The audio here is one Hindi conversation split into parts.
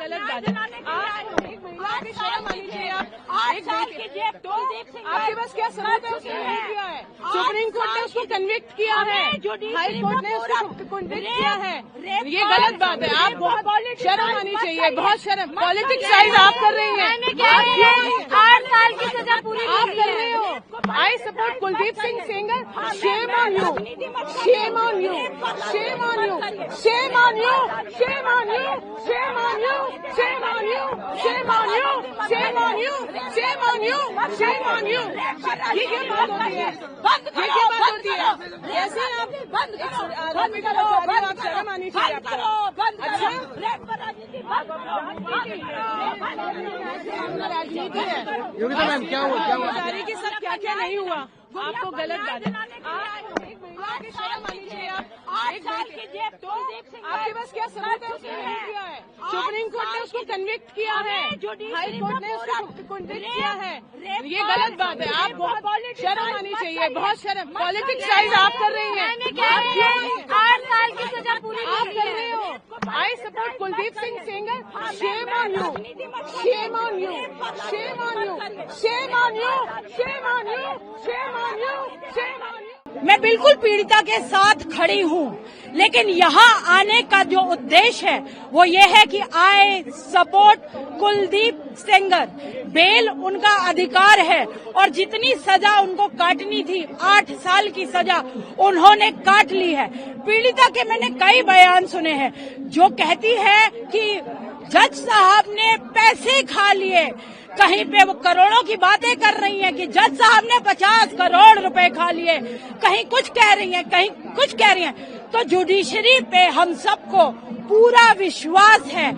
गलत बात है। आप एक महिला की शर्म आनी चाहिए। आप एक आपके पास क्या सबूत है? उसने नहीं किया है। सुप्रीम कोर्ट ने उसको कन्विक्ट किया है, हाई कोर्ट ने उसको कन्विक्ट किया है। ये गलत बात है। आप बहुत शर्म आनी चाहिए, बहुत शर्म। पॉलिटिक्स साइड आप कर रही हैं। 8 साल की सजा पूरी आप कर रहे हो। आई support Kuldeep Singh Sengar. Shame on you, shame on you, shame on you, shame on you, shame on you, shame on you, shame on you, shame on you, shame on you, shame on you, shame on you. ये क्या बात होती है? ये क्या बात होती है? ऐसे आप आदमी का आप शर्म आनी चाहिए आपको। अच्छा, राजनीति है। योगिता मैम क्या हुआ, क्या हुआ? सारी के सब क्या क्या नहीं हुआ, आपको गलत बात है। आप एक महिला की शर्म आनी चाहिए। आपके पास क्या सबूत है? उसने नहीं किया है। सुप्रीम कोर्ट ने उसको कन्विक्ट किया है, हाई कोर्ट ने उसको कन्विक्ट किया है। ये गलत बात है। आप बहुत शर्म आनी चाहिए, बहुत शर्म। पॉलिटिक्स साइड आप कर रही हैं। 8 साल की सजा पूरी आप कर रहे हो। आई support Kuldeep Singh Sengar. Shame on you, shame on you, shame on you, shame on you, shame on you, shame on you, shame on you. मैं बिल्कुल पीड़िता के साथ खड़ी हूँ, लेकिन यहाँ आने का जो उद्देश्य है वो ये है कि I support Kuldeep Sengar. Bail उनका अधिकार है और जितनी सजा उनको काटनी थी, 8 साल की सजा उन्होंने काट ली है। पीड़िता के मैंने कई बयान सुने हैं जो कहती है कि जज साहब ने पैसे खा लिए। कहीं पे वो करोड़ों की बातें कर रही हैं कि जज साहब ने 50 करोड़ रुपए खा लिए, कहीं कुछ कह रही हैं, कहीं कुछ कह रही हैं। तो जुडिशरी पे हम सबको पूरा विश्वास है।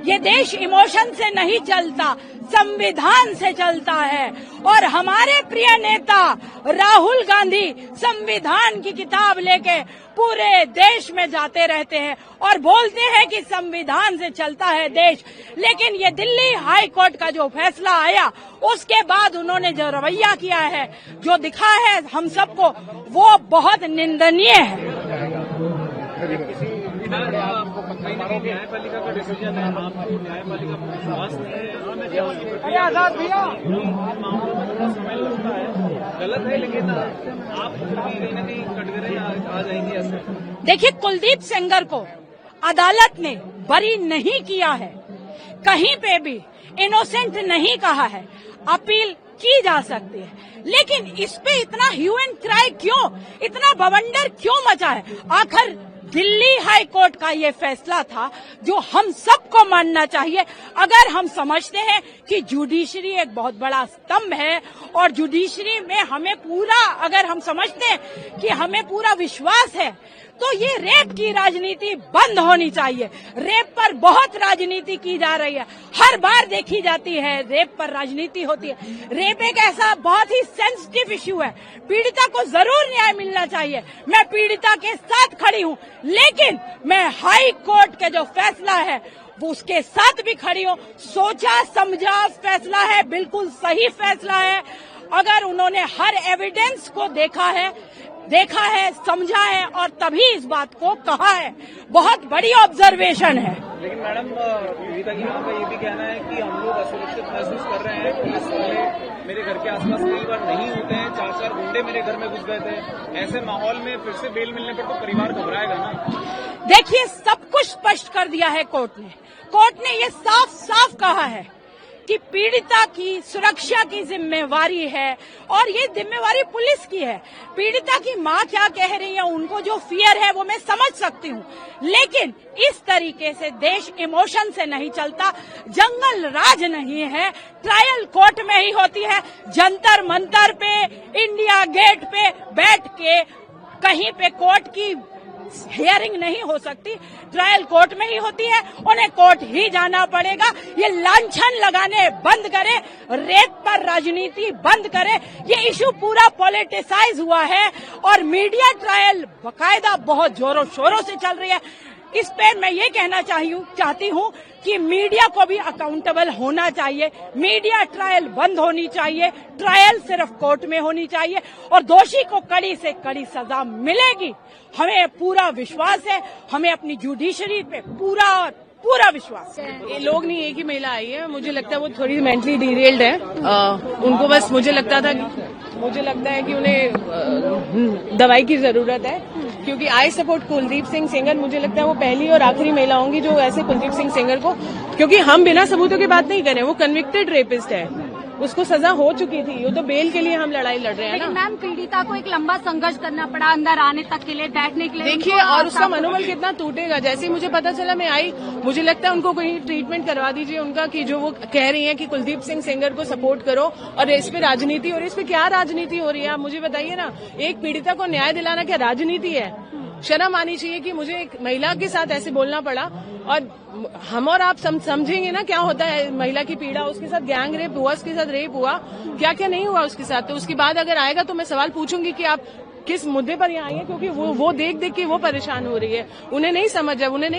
ये देश इमोशन से नहीं चलता, संविधान से चलता है। और हमारे प्रिय नेता राहुल गांधी संविधान की किताब लेके पूरे देश में जाते रहते हैं और बोलते हैं कि संविधान से चलता है देश। लेकिन ये दिल्ली हाई कोर्ट का जो फैसला आया, उसके बाद उन्होंने जो रवैया किया है, जो दिखा है हम सबको, वो बहुत निंदनीय है। न्यायपालिका का डिसीजन है, आपको न्यायपालिका पर विश्वास नहीं है। समय लगता है, गलत है, लेकिन आप कहीं न कहीं कटघरे आ जाएंगे ऐसे। देखिए, कुलदीप सेंगर को अदालत ने बरी नहीं किया है, कहीं पे भी इनोसेंट नहीं कहा है। अपील की जा सकती है, लेकिन इस पे इतना ह्यू एंड क्राई क्यों, इतना बवंडर क्यों मचा है? आखिर दिल्ली हाई कोर्ट का ये फैसला था जो हम सबको मानना चाहिए। अगर हम समझते हैं कि जुडिशरी एक बहुत बड़ा स्तंभ है और जुडिशरी में हमें पूरा, अगर हम समझते हैं कि हमें पूरा विश्वास है, तो ये रेप की राजनीति बंद होनी चाहिए। रेप पर बहुत राजनीति की जा रही है, हर बार देखी जाती है, रेप पर राजनीति होती है। रेप एक ऐसा बहुत ही सेंसिटिव इश्यू है, पीड़िता को जरूर न्याय मिलना चाहिए। मैं पीड़िता के साथ खड़ी हूँ, लेकिन मैं हाई कोर्ट के जो फैसला है वो उसके साथ भी खड़ी हूँ। सोचा समझा फैसला है, बिल्कुल सही फैसला है। अगर उन्होंने हर एविडेंस को देखा है, समझा है और तभी इस बात को कहा है, बहुत बड़ी ऑब्जर्वेशन है। लेकिन मैडम, पीड़िता की मां का ये भी कहना है कि हम लोग असुरक्षित महसूस कर रहे हैं, पुलिस वाले मेरे घर के आसपास कई बार नहीं होते हैं, 4 गुंडे मेरे घर में घुस गए थे। ऐसे माहौल में फिर से बेल मिलने पर तो परिवार घबराएगा ना। देखिए, सब कुछ स्पष्ट कर दिया है कोर्ट ने ये साफ साफ कहा है कि पीड़िता की सुरक्षा की जिम्मेवारी है और ये जिम्मेवारी पुलिस की है। पीड़िता की मां क्या कह रही है, उनको जो फियर है वो मैं समझ सकती हूँ, लेकिन इस तरीके से देश इमोशन से नहीं चलता। जंगल राज नहीं है, ट्रायल कोर्ट में ही होती है। जंतर मंतर पे, इंडिया गेट पे बैठ के कहीं पे कोर्ट की हियरिंग नहीं हो सकती, ट्रायल कोर्ट में ही होती है। उन्हें कोर्ट ही जाना पड़ेगा। ये लांछन लगाने बंद करे, रेप पर राजनीति बंद करे। ये इशू पूरा पॉलिटिसाइज हुआ है और मीडिया ट्रायल बकायदा बहुत जोरों शोरों से चल रही है। इस पे मैं ये कहना चाहती हूँ कि मीडिया को भी अकाउंटेबल होना चाहिए। मीडिया ट्रायल बंद होनी चाहिए, ट्रायल सिर्फ कोर्ट में होनी चाहिए और दोषी को कड़ी से कड़ी सजा मिलेगी। हमें पूरा विश्वास है, हमें अपनी जुडिशरी पे पूरा पूरा विश्वास है। ये लोग नहीं, एक ही महिला आई है, मुझे लगता है वो थोड़ी मेंटली डिरेल्ड है। उनको बस मुझे लगता है कि उन्हें दवाई की जरूरत है, क्योंकि आई सपोर्ट कुलदीप सिंह सेंगर। मुझे लगता है वो पहली और आखिरी महिला होंगी जो ऐसे कुलदीप सिंह सेंगर को, क्योंकि हम बिना सबूतों की बात नहीं करें, वो कन्विक्टेड रेपिस्ट है, उसको सजा हो चुकी थी, वो तो बेल के लिए हम लड़ाई लड़ रहे हैं ना। लेकिन मैम पीड़िता को एक लंबा संघर्ष करना पड़ा अंदर आने तक के लिए, बैठने के लिए। देखिए, और उसका मनोबल कितना टूटेगा। जैसे ही मुझे पता चला मैं आई, मुझे लगता है उनको कोई ट्रीटमेंट करवा दीजिए उनका, कि जो वो कह रही हैं कि कुलदीप सिंह सेंगर को सपोर्ट करो और इस पे राजनीति, और इस पे क्या राजनीति हो रही है आप मुझे बताइए ना। एक पीड़िता को न्याय दिलाना क्या राजनीति है? शर्म आनी चाहिए कि मुझे एक महिला के साथ ऐसे बोलना पड़ा। और हम और आप समझेंगे ना क्या होता है महिला की पीड़ा। उसके साथ गैंग रेप हुआ, उसके साथ रेप हुआ, क्या क्या नहीं हुआ उसके साथ। तो उसके बाद अगर आएगा तो मैं सवाल पूछूंगी कि आप किस मुद्दे पर यहाँ आई है, क्योंकि वो देख देख के वो परेशान हो रही है। उन्हें नहीं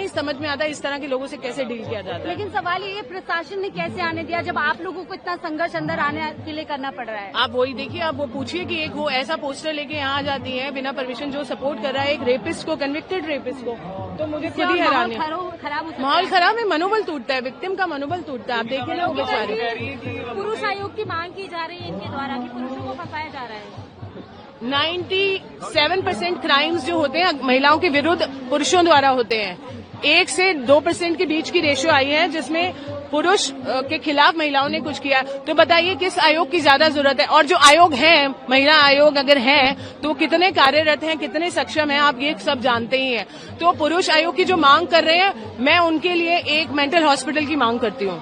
समझ में आता इस तरह के लोगों से कैसे डील किया जाता है। लेकिन सवाल ये प्रशासन ने कैसे आने दिया जब आप लोगों को इतना संघर्ष अंदर आने के लिए करना पड़ रहा है? आप वही देखिए, आप वो पूछिए कि एक वो ऐसा पोस्टर लेके यहाँ आ जाती है बिना परमिशन, जो सपोर्ट कर रहा है एक रेपिस्ट को, कन्विक्टेड रेपिस्ट को। तो मुझे खुद ही हैरानी, माहौल खराब है, मनोबल टूटता है, विक्टिम का मनोबल टूटता है। आप देखिए ना वो बेचारे। पुरुष आयोग की मांग की जा रही है इनके द्वारा कि पुरुषों को फंसाया जा रहा है। 97% क्राइम्स जो होते हैं महिलाओं के विरुद्ध पुरुषों द्वारा होते हैं। 1 से 2% के बीच की रेशियो आई है जिसमें पुरुष के खिलाफ महिलाओं ने कुछ किया। तो बताइए किस आयोग की ज्यादा जरूरत है? और जो आयोग है, महिला आयोग अगर है तो कितने कार्यरत हैं, कितने सक्षम हैं, आप ये सब जानते ही हैं। तो पुरुष आयोग की जो मांग कर रहे हैं, मैं उनके लिए एक मेंटल हॉस्पिटल की मांग करती हूँ।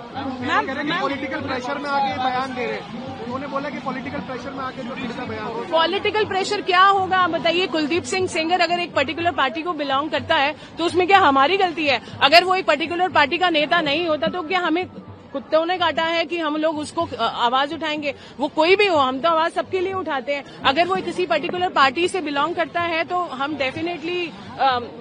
पॉलिटिकल प्रेशर में आके बयान दे रहे हैं, उन्होंने बोला कि पॉलिटिकल प्रेशर में आके जो पीड़िता बयान। पॉलिटिकल प्रेशर क्या होगा आप बताइए? कुलदीप सिंह सेंगर अगर एक पर्टिकुलर पार्टी को बिलोंग करता है तो उसमें क्या हमारी गलती है? अगर वो एक पर्टिकुलर पार्टी का नेता नहीं होता तो क्या हमें कुत्तों ने काटा है कि हम लोग उसको आवाज उठाएंगे? वो कोई भी हो, हम तो आवाज सबके लिए उठाते हैं। अगर वो किसी पर्टिकुलर पार्टी से बिलोंग करता है तो हम डेफिनेटली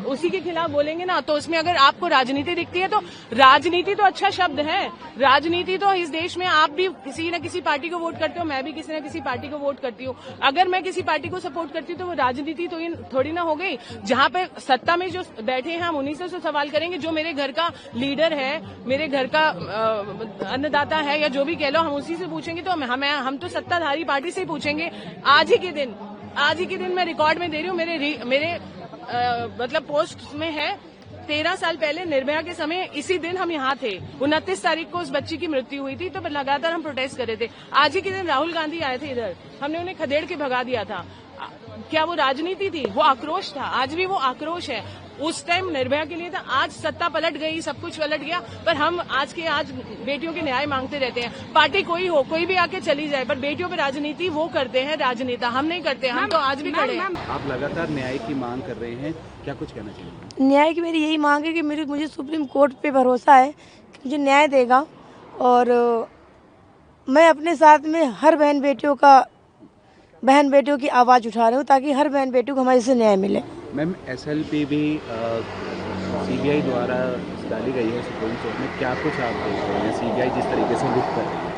उसी के खिलाफ बोलेंगे ना। तो उसमें अगर आपको राजनीति दिखती है तो राजनीति तो अच्छा शब्द है। राजनीति तो इस देश में आप भी किसी न किसी पार्टी को वोट करते हो, मैं भी किसी न किसी पार्टी को वोट करती हूँ। अगर मैं किसी पार्टी को सपोर्ट करती हूँ तो वो राजनीति तो थोड़ी ना हो गई। जहाँ पे सत्ता में जो बैठे हैं हम उन्हीं से सवाल करेंगे। जो मेरे घर का लीडर है, मेरे घर का अन्नदाता है, या जो भी कह लो, हम उसी से पूछेंगे। तो हम तो सत्ताधारी पार्टी से ही पूछेंगे। आज ही के दिन मैं रिकॉर्ड में दे रही हूँ, मेरे मतलब पोस्ट में है 13 साल पहले निर्भया के समय इसी दिन हम यहाँ थे। 29 तारीख को उस बच्ची की मृत्यु हुई थी, तो लगातार हम प्रोटेस्ट कर रहे थे। आज ही के दिन राहुल गांधी आए थे इधर, हमने उन्हें खदेड़ के भगा दिया था। क्या वो राजनीति थी? वो आक्रोश था। आज भी वो आक्रोश है। उस टाइम निर्भया के लिए था, आज सत्ता पलट गई, सब कुछ पलट गया, पर हम आज बेटियों के न्याय मांगते रहते हैं। पार्टी कोई हो, कोई भी आके चली जाए, पर बेटियों पे राजनीति वो करते हैं राजनेता, हम नहीं करते। हम तो आज भी खड़े हैं। आप लगातार न्याय की मांग कर रहे हैं, क्या कुछ कहना चाहिए? न्याय की मेरी यही मांग है कि मुझे सुप्रीम कोर्ट पे भरोसा है कि मुझे न्याय देगा। और मैं अपने साथ में हर बहन बेटियों की आवाज़ उठा रही हूँ ताकि हर बहन बेटियों को हमारे से न्याय मिले। मैम, SLP भी CBI द्वारा डाली गई है सुप्रीम कोर्ट में, क्या कुछ आप देख रहे हैं? CBI जिस तरीके से रुख कर रही है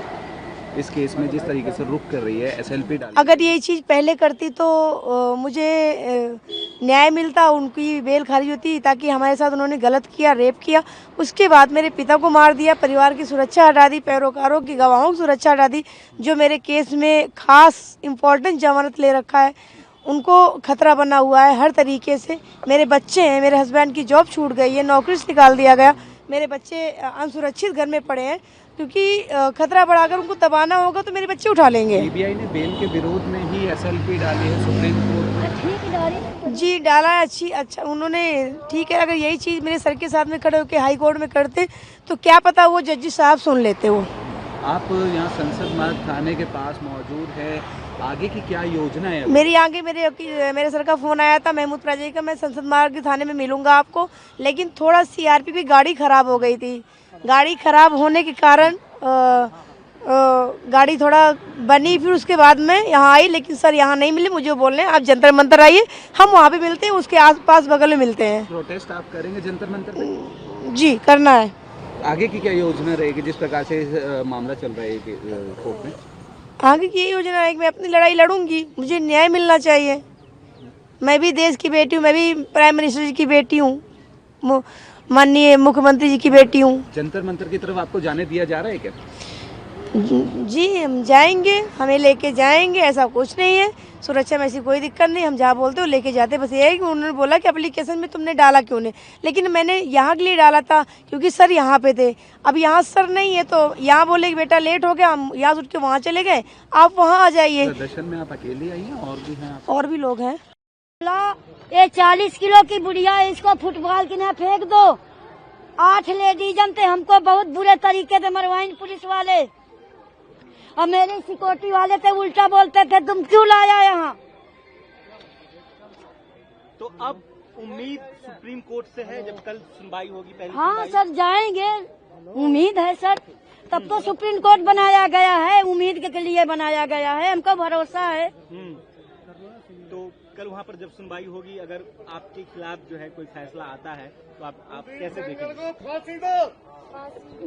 इस केस में, जिस तरीके से रुख कर रही है, SLP डाली, अगर ये चीज़ पहले करती तो मुझे न्याय मिलता, उनकी बेल खारिज होती, ताकि हमारे साथ उन्होंने गलत किया, रेप किया, उसके बाद मेरे पिता को मार दिया, परिवार की सुरक्षा हटा दी, पैरोकारों की, गवाहों की सुरक्षा हटा दी। जो मेरे केस में खास इम्पोर्टेंट जमानत ले रखा है उनको खतरा बना हुआ है हर तरीके से। मेरे बच्चे हैं, मेरे हस्बैंड की जॉब छूट गई है, नौकरी से निकाल दिया गया, मेरे बच्चे असुरक्षित घर में पड़े हैं, क्योंकि खतरा बढ़ा, अगर उनको दबाना होगा तो मेरे बच्चे उठा लेंगे। CBI ने बेल के विरोध में ही SLP डाली है सुप्रीम कोर्ट में। जी डाला है, अच्छा उन्होंने, ठीक है। अगर यही चीज़ मेरे सर के साथ में खड़े होकर हाई कोर्ट में करते तो क्या पता वो जज साहब सुन लेते। वो आप यहाँ संसद मार्ग थाने के पास मौजूद है, आगे की क्या योजना है? मेरी आगे मेरे सर का फ़ोन आया था महमूद प्राजी का, मैं संसद मार्ग थाने में मिलूंगा आपको, लेकिन थोड़ा CRP की गाड़ी ख़राब हो गई थी। गाड़ी ख़राब होने के कारण गाड़ी थोड़ा बनी, फिर उसके बाद मैं यहाँ आई, लेकिन सर यहाँ नहीं मिले। मुझे बोल रहे हैं आप जंतर मंतर आइए, हम वहाँ पे मिलते हैं, उसके आसपास बगल में मिलते हैं। प्रोटेस्ट आप करेंगे जंतर मंतर पे? जी करना है। आगे की क्या योजना रहेगी जिस प्रकार से मामला चल रहा है कोर्ट में? आगे की ये योजना है कि मैं अपनी लड़ाई लड़ूंगी, मुझे न्याय मिलना चाहिए। मैं भी देश की बेटी हूँ, मैं भी प्राइम मिनिस्टर जी की बेटी हूँ, माननीय मुख्यमंत्री जी की बेटी हूँ। जंतर मंतर की तरफ आपको जाने दिया जा रहा है क्या? जी हम जाएंगे, हमें लेके जाएंगे, ऐसा कुछ नहीं है। सुरक्षा में ऐसी कोई दिक्कत नहीं, हम जहाँ बोलते हो लेके जाते। बस ये है कि उन्होंने बोला कि एप्लीकेशन में तुमने डाला क्यों नहीं, लेकिन मैंने यहाँ के लिए डाला था क्योंकि सर यहाँ पे थे। अब यहाँ सर नहीं है तो यहाँ बोले कि बेटा लेट हो गया, हम यहाँ उठ के वहाँ चले गए, आप वहाँ आ जाइए। प्रदर्शन में आप अकेले आई हैं और भी हैं? और भी लोग हैं। ये 40 किलो की बुढ़िया है, इसको फुटबॉल की ना फेंक दो। 8 लेडीजन थे, हमको बहुत बुरे तरीके से मरवाइन पुलिस वाले, और मेरे सिक्योरिटी वाले थे उल्टा बोलते थे तुम क्यों लाया यहाँ। तो अब उम्मीद सुप्रीम कोर्ट से है, जब कल सुनवाई होगी पहली हाँ सर जाएंगे, उम्मीद है सर, तब तो सुप्रीम कोर्ट बनाया गया है, उम्मीद के लिए बनाया गया है, हमको भरोसा है। तो कल वहाँ पर जब सुनवाई होगी, अगर आपके खिलाफ जो है कोई फैसला आता है तो आप कैसे देखेंगे? फांसी दो,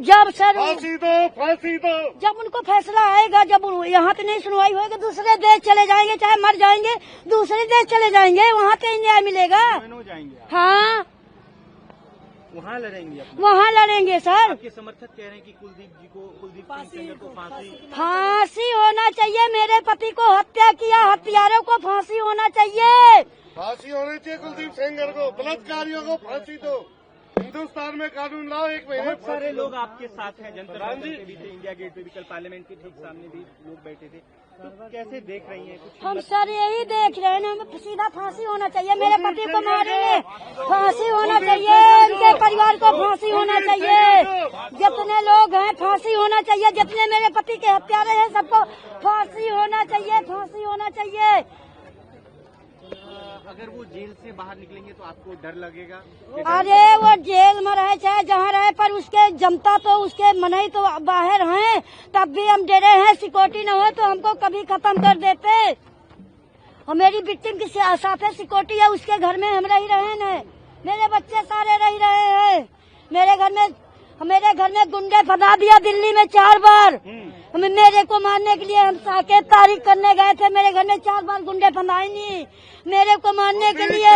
जब सर फांसी दो, फांसी दो। जब उनको फैसला आएगा, जब यहाँ पे नहीं सुनवाई होगी, दूसरे देश चले जाएंगे, चाहे मर जाएंगे दूसरे देश चले जाएंगे, वहाँ पे न्याय मिलेगा। हो जाएंगे, हाँ वहाँ लड़ेंगे, वहाँ लड़ेंगे सर। आपके समर्थक कह रहे हैं कि कुलदीप सिंह सेंगर को फांसी होना चाहिए, मेरे पति को हत्या किया, हत्यारों को फांसी होना चाहिए। फांसी होनी चाहिए कुलदीप सेंगर को, बलात्कारियों को फांसी दो। हिंदुस्तान में कानून लाओ, 1 महीने। बहुत सारे लोग आपके साथ हैं, जनता पार्टी के भी थे, इंडिया गेट पे भी, कल पार्लियामेंट के ठीक सामने भी लोग बैठे थे, तो कैसे देख रही हैं? कुछ हम सर यही देख रहे हैं, हमें सीधा फांसी होना चाहिए, मेरे पति को मारेंगे, फांसी होना चाहिए, उनके परिवार को फांसी होना चाहिए, जितने लोग हैं फांसी होना चाहिए, जितने मेरे पति के हत्यारे हैं सबको फांसी होना चाहिए, फांसी होना चाहिए। अगर वो जेल से बाहर निकलेंगे तो आपको डर लगेगा? अरे वो जेल में रहे चाहे जहाँ रहे, पर उसके जनता तो उसके मनई तो बाहर हैं, तब भी हम डरे हैं, सिक्योरिटी न हो तो हमको कभी खत्म कर देते। और मेरी विक्टिम के साथ सिक्योरिटी है, उसके घर में हम रह रहे हैं, मेरे बच्चे सारे रह रहे हैं। मेरे घर में गुंडे फंसा दिया दिल्ली में 4 बार, मेरे को मारने के लिए हम साकेत तारीख करने गए थे, मेरे घर में 4 बार गुंडे फंसाए नहीं मेरे को मारने के लिए।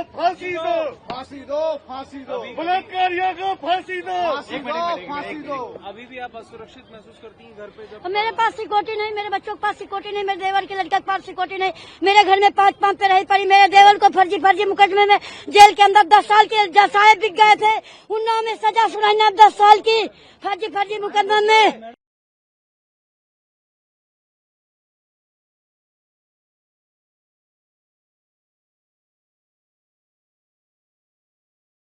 फांसी दो, फांसी दो, फांसी दो, बलात्कारियों को फांसी दो, फांसी दो। अभी भी आप असुरक्षित महसूस करती हैं घर पे जब? मेरे पास सिक्योरिटी नहीं, मेरे बच्चों के पास सिक्योरिटी नहीं, मेरे देवर के लड़के के पास सिक्योरिटी नहीं, मेरे घर में 5 पंप पे रही पड़ी, मेरे देवर को फर्जी मुकदमे में जेल के अंदर 10 साल के जसाए बिक गए थे, उन्होंने सजा सुनाई 10 साल की फर्जी मुकदमे में।